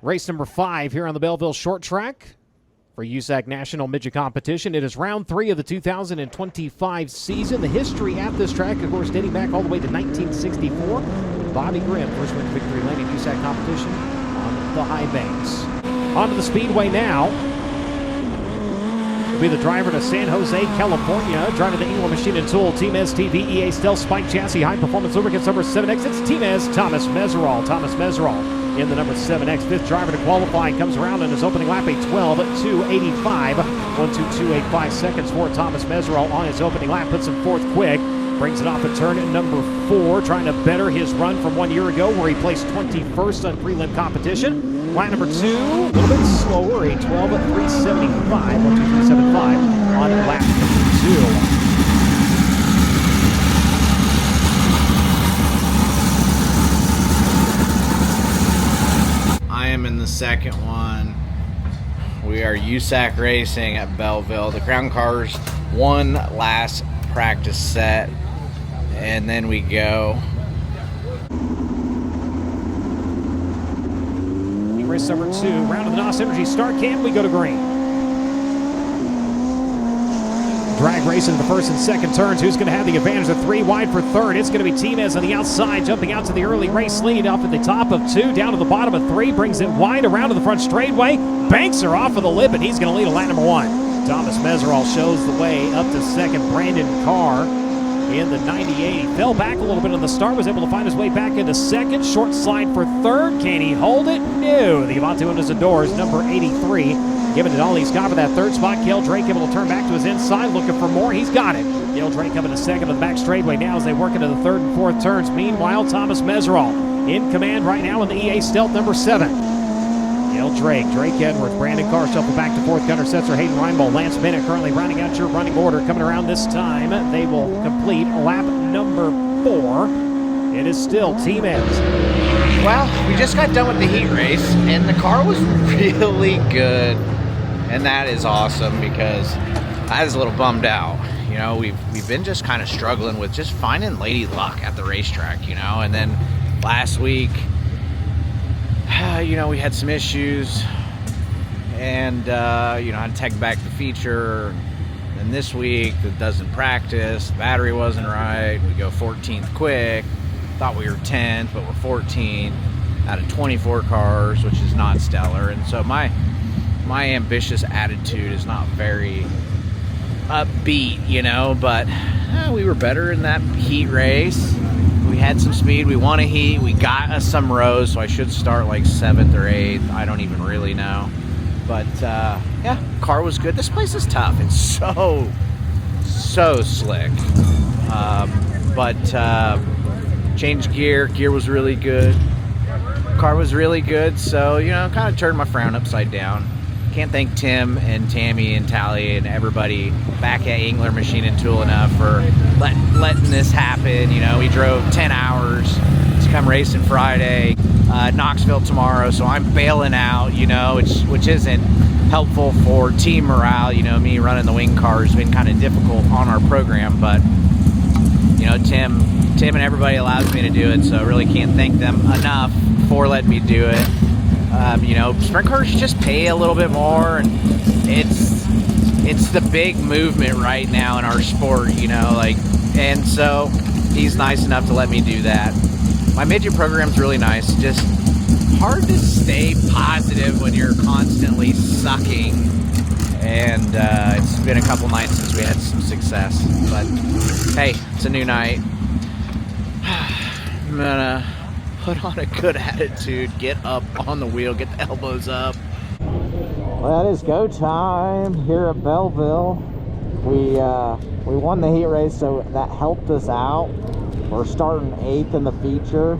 Race number 5 here on the Belleville Short Track for USAC National Midget Competition. It is round 3 of the 2025 season. The history at this track, of course, dating back all the way to 1964. Bobby Grimm, first win victory lane in USAC competition on the high banks. Onto the speedway now. Will be the driver to San Jose, California. Driving the England Machine and Tool Tmeztv EA Stealth Spike Chassis High Performance Lubricants number 7X. It's Thomas Mezerol. Thomas Mezerol in the number 7X. Fifth driver to qualify, comes around in his opening lap, a 12.285. 1.2285 seconds for Thomas Mezerol on his opening lap. Puts him fourth quick. Brings it off at turn number 4, trying to better his run from 1 year ago where he placed 21st on prelim competition. Lap number 2, a little bit slower, a 12.375. 1.2375 on lap number 2. In the second one. We are USAC racing at Belleville. The Crown Cars one last practice set, and then we go. Race number 2, round of the NOS Energy start cam, we go to green. Drag race in the first and second turns. Who's going to have the advantage of 3 wide for third? It's going to be Tmez on the outside, jumping out to the early race lead off at the top of 2, down to the bottom of 3, brings it wide around to the front straightaway, banks her off of the lip, and he's going to lead a lap number 1. Thomas Mezerol shows the way up to second. Brandon Carr in the 98. He fell back a little bit on the start, was able to find his way back into second. Short slide for third. Can he hold it? No. The Avante Windows and Doors, number 83. Giving it all he's got for that third spot. Gail Drake able to turn back to his inside, looking for more. He's got it. Gail Drake coming to second of the back straightaway now as they work into the third and fourth turns. Meanwhile, Thomas Mezerol in command right now in the EA Stealth number 7. Gail Drake, Drake Edwards, Brandon Carr shuffle back to fourth. Gunnar Setzer, Hayden Reinbold, Lance Bennett currently rounding out your running order. Coming around this time, they will complete lap number 4. It is still Tmez. Well, we just got done with the heat race, and the car was really good. And that is awesome because I was a little bummed out. You know, we've been just kind of struggling with just finding lady luck at the racetrack, you know. And then last week, you know, we had some issues and, you know, I had to take back the feature. And this week, it doesn't practice, the battery wasn't right. We go 14th quick. Thought we were 10th, but we're 14 out of 24 cars, which is not stellar. And so my ambitious attitude is not very upbeat, you know, but we were better in that heat race. We had some speed. We won a heat. We got us some rows, so I should start like 7th or 8th. I don't even really know. But, yeah, car was good. This place is tough. It's so slick. Changed gear. Gear was really good. Car was really good, so, you know, kind of turned my frown upside down. Can't thank Tim and Tammy and Tally and everybody back at Engler Machine and Tool enough for letting this happen. You know, we drove 10 hours to come racing Friday, Knoxville tomorrow, so I'm bailing out, you know, which isn't helpful for team morale. You know, me running the wing car has been kind of difficult on our program, but, you know, Tim and everybody allows me to do it, so I really can't thank them enough for letting me do it. You know, sprint cars just pay a little bit more, and it's the big movement right now in our sport, you know, like, and so he's nice enough to let me do that. My midget program's really nice, just hard to stay positive when you're constantly sucking, and it's been a couple nights since we had some success, but hey, it's a new night. I'm gonna put on a good attitude, get up on the wheel, get the elbows up. Well, it is go time here at Belleville. We won the heat race, so that helped us out. We're starting 8th in the feature.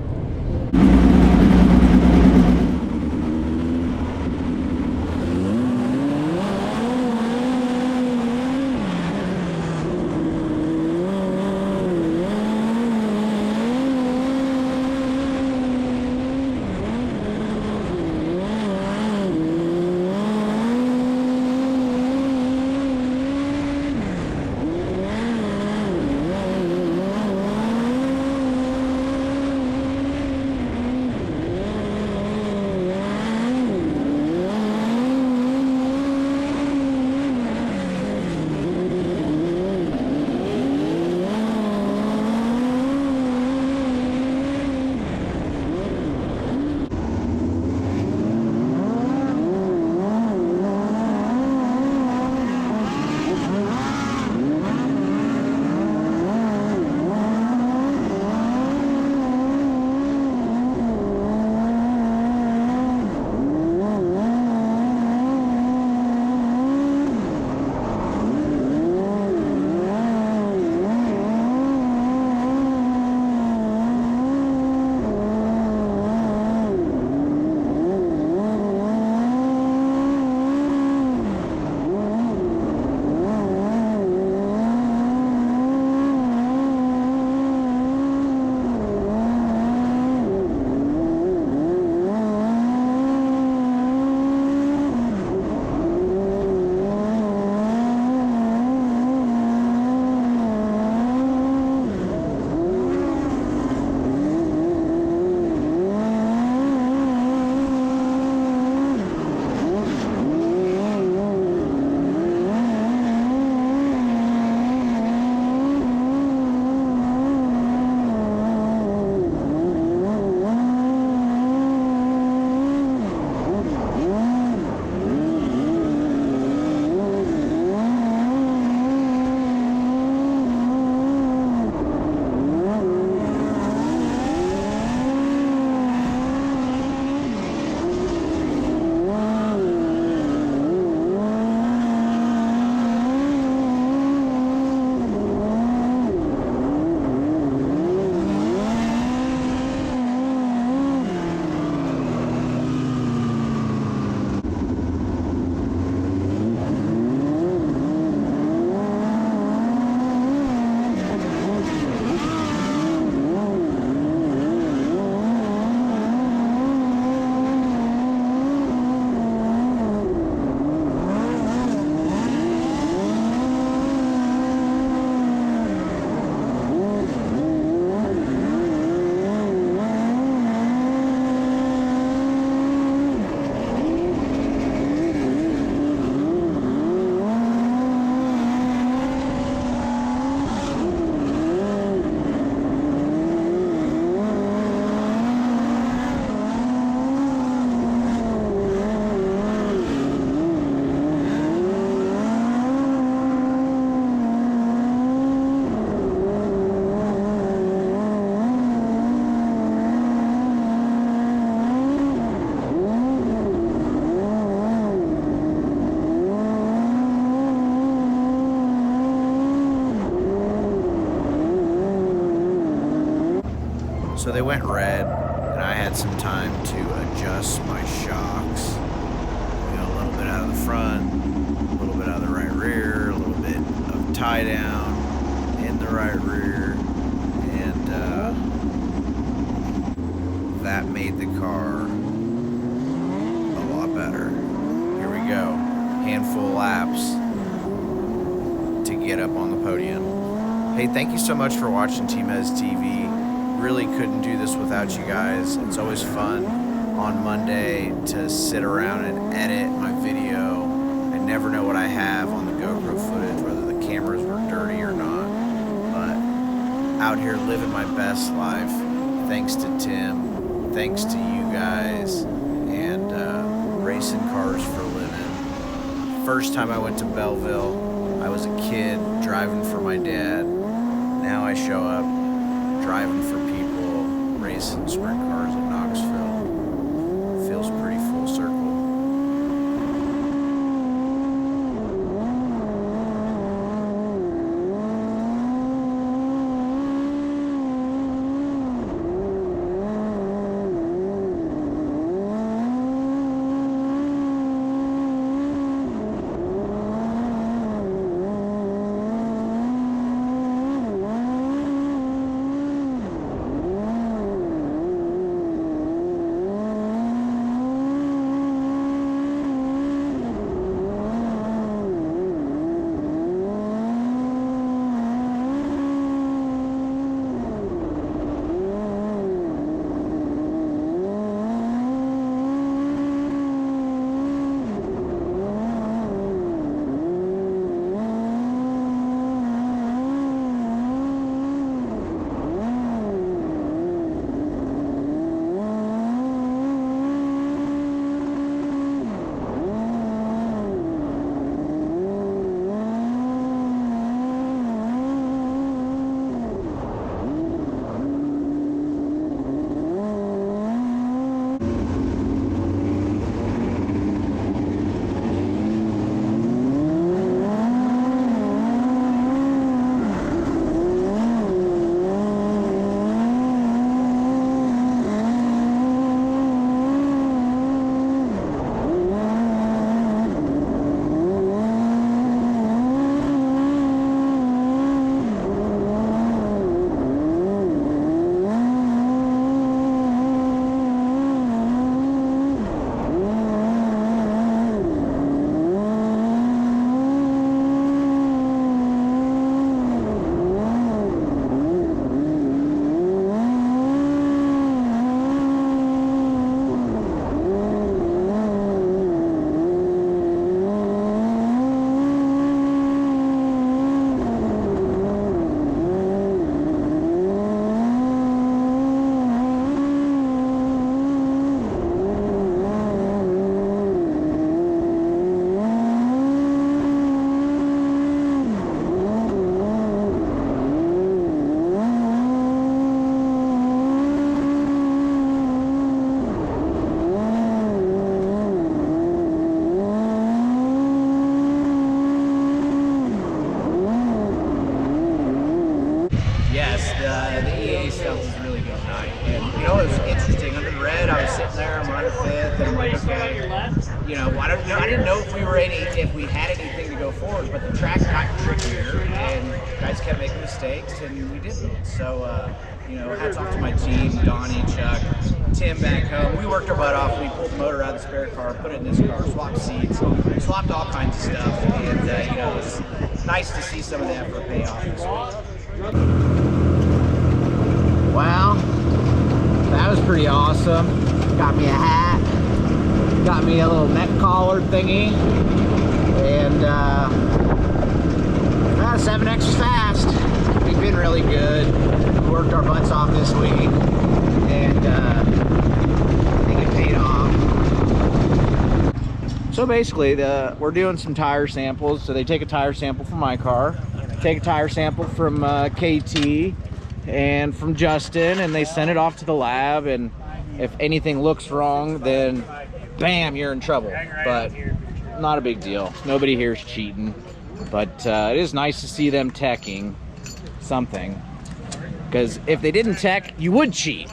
they went red, and I had some time to adjust my shocks. You know, a little bit out of the front, a little bit out of the right rear, a little bit of tie down in the right rear, and that made the car a lot better. Here we go. Handful of laps to get up on the podium. Hey, thank you so much for watching Tmeztv. Really couldn't do this without you guys. It's always fun on Monday to sit around and edit my video. I never know what I have on the GoPro footage, whether the cameras were dirty or not. But out here living my best life, thanks to Tim, thanks to you guys, and racing cars for a living. First time I went to Belleville, I was a kid driving for my dad. Now I show up driving for people, racing sprint cars at Knoxville. Feels pretty full circle. you know, I didn't know if we had anything to go forward, but the track got trickier and guys kept making mistakes and we didn't. So, you know, hats off to my team, Donnie, Chuck, Tim back home. We worked our butt off. We pulled the motor out of the spare car, put it in this car, swapped seats, swapped all kinds of stuff, and you know, it was nice to see some of the effort pay off this week. Well, that was pretty awesome. Got me a hat, got me a little neck collar thingy, and 7X was fast. We've been really good. We worked our butts off this week, and I think it paid off. So basically, we're doing some tire samples. So they take a tire sample from my car, take a tire sample from KT, and from Justin, and they send it off to the lab, and if anything looks wrong, then bam, you're in trouble. But not a big deal. Nobody here is cheating, but it is nice to see them teching something, because if they didn't tech, you would cheat.